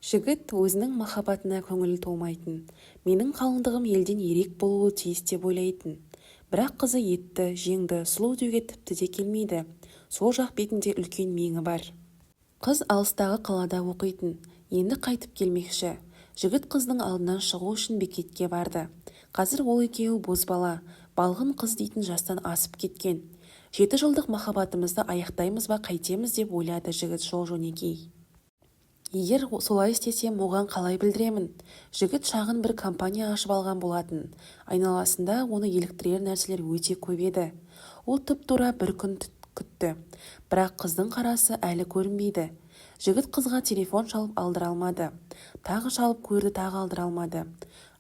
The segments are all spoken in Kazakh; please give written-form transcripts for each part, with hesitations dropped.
Жігіт өзінің махаббатына көңілі толмайтын, менің қалыңдығым елден ерек болуы тиіс деп ойлайтын. Бірақ қызы етті, жеңді, сұлу деуге тіпті де келмейді. Сол жақ бетінде үлкен меңі бар. Қыз алыстағы қалада оқитын, енді қайтып келмекші. Жігіт қыздың алдынан шығу үшін бекетке барды. Қазір ол екеуі бозбала, балғын қыз дейтін жастан асып кеткен. 7 жылдық махаббатымызды аяқтаймыз ба қайтеміз деп ойлады жігіт жол-жөнекей. Егер солай істесем, оған қалай білдіремін? Жігіт шағын бір компания ашып алған болатын. Айналасында оны еліктірер нәрселер өте көп еді. Ол тұп-тура бір күн күтті. Бірақ қыздың қарасы әлі көрінбейді. Жігіт қызға телефон шалып алдыра алмады. Тағы шалып көрді, тағы алдыра алмады.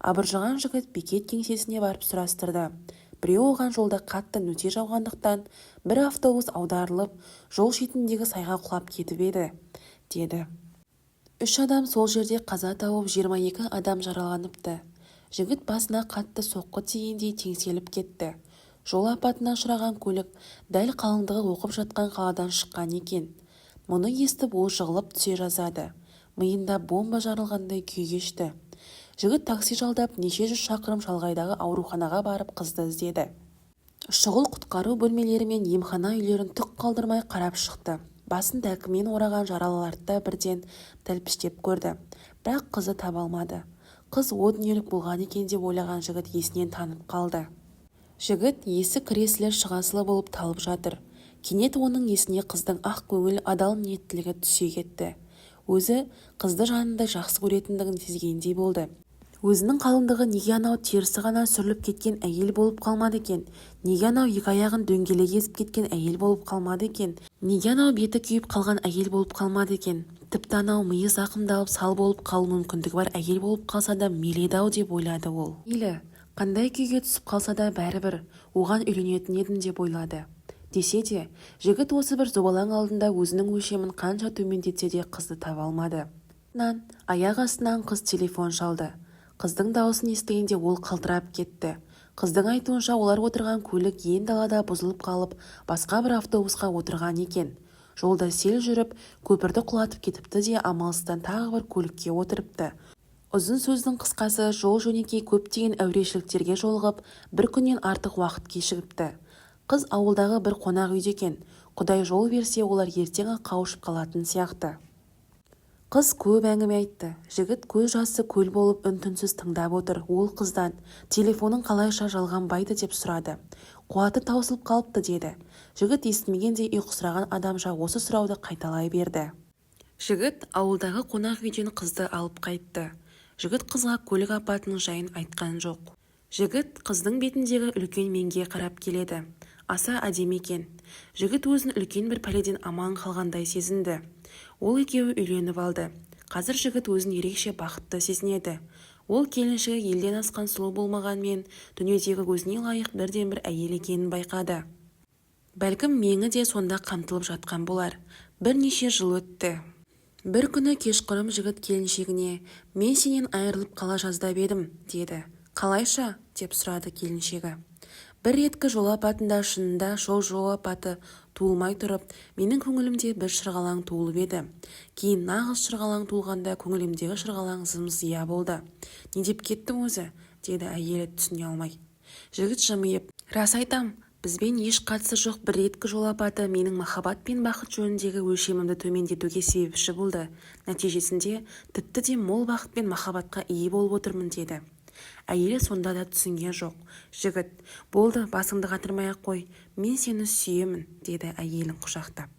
Абыржыған жігіт бекет кеңсесіне барып сұрастырды. Біреу оған жолда қатты нөсер жауғандықтан бір автобус аударылып, жол шетіндегі сайға құлап кетіп еді, деді. 3 адам сол жерде қаза тауып, 22 адам жараланыпты. Жігіт басына қатты соққы тигендей теңселіп кетті. Жол апатына ұшыраған көлік дәл қалыңдығы оқып жатқан қаладан шыққан екен. Мұны естіп ол жығылып түсе жаздады. Миында бомба жарылғандай күй кешті. Жігіт такси жалдап неше жүз шақырым шалғайдағы ауруханаға барып қызды іздеді. Шұғыл құтқару бөлмелері мен емхана үйлерін түк қалдырмай қарап шықты. Басын дәкімен ораған жаралыларды да бірден тәлпіштеп көрді. Бірақ қызы таба алмады. Қыз о дүниелік болған екен деп ойлаған жігіт есінен танып қалды. Жігіт есі кіресілі шығасылы болып талып жатыр. Кенет оның есіне қыздың ақ көңіл, адал ниеттілігі түсе кетті. Өзі қызды жанында жақсы көретіндігін сезгендей болды. Өзінің қалыңдығы неге анау терісі ғана сүріліп кеткен әйел болып қалмады екен? Неге анау екі аяғын дөңгелек езіп кеткен әйел болып қалмады екен? Неге анау беті күйіп қалған әйел болып қалмады екен? Тіпті анау миы зақымдалып сал болып қалу мүмкіндігі бар әйел болып қалса да мейлі-ау деп ойлады ол. Мейлі, қандай күйге түсіп қалса да бәрібір оған үйленетін едім деп ойлады. Десе де, жігіт осы бір зобалаң алдында өзінің өлшемін қанша төмендетсе де қызды таба алмады. Аяқ астынан қыз телефон шалды. Қыздың дауысын естігенде ол қалтырап кетті. Қыздың айтуынша олар отырған көлік ен далада бұзылып қалып, басқа бір автобусқа отырған екен. Жолда сел жүріп, көпірді құлатып кетіпті де амалсыздан тағы бір көлікке отырыпты. Ұзын сөздің қысқасы, жол-жөнекей көптеген әурешіліктерге жолығып, бір күннен артық уақыт кешігіпті. Қыз ауылдағы бір қонақ үйде екен. Құдай жол берсе, олар ертең-ақ қауышып қалатын сияқты. Қыз көп әңгіме айтты. Жігіт көз жасы көл болып үн-түнсіз тыңдап отыр. Ол қыздан телефонын қалайша жалғанбайды деп сұрады. Қуаты таусылып қалыпты деді. Жігіт естімегендей ұйқысыраған адамша осы сұрауды қайталай берді. Жігіт ауылдағы қонақ үйден қызды алып қайтты. Жігіт қызға көлік апатының жайын айтқан жоқ. Жігіт қыздың бетіндегі үлкен меңге қарап келеді. Аса әдемі екен. Жігіт өзін үлкен бір пәледен аман қалғандай сезінді. Ол екеуі үйленіп алды. Қазір жігіт өзін ерекше бақытты сезінеді. Ол келіншегі елден асқан сұлу болмағанмен, дүниедегі өзіне лайық бірден-бір әйел екенін байқады. Бәлкім меңі де сонда қамтылып жатқан болар. Бірнеше жыл өтті. Бір күні кешқұрым жігіт келіншегіне, мен сенен айырылып қала жаздап едім, деді. Қалайша? Деп сұрады келіншегі. Бір реткі жол апатында шынында жол апаты туылмай тұрып, менің көңілімде бір шырғалаң туылып еді. Кейін нағыз шырғалаң туылғанда көңілімдегі шырғалаң зым-зия болды. Не деп кеттің өзі? Деді әйелі түсіне алмай. Жігіт жымиып, рас айтам, бізбен еш қатысы жоқ бір реткі жол апаты менің махаббат пен бақыт жөніндегі өлшемімді төмендетуге себепші болды. Нәтижесінде тіпті де мол бақыт пен махаббатқа ие болып отырмын, деді. Әйелі сонда да түсінген жоқ. Жігіт, болды, басыңды қатырмай-ақ қой, мен сені сүйемін, деді әйелін құшақтап.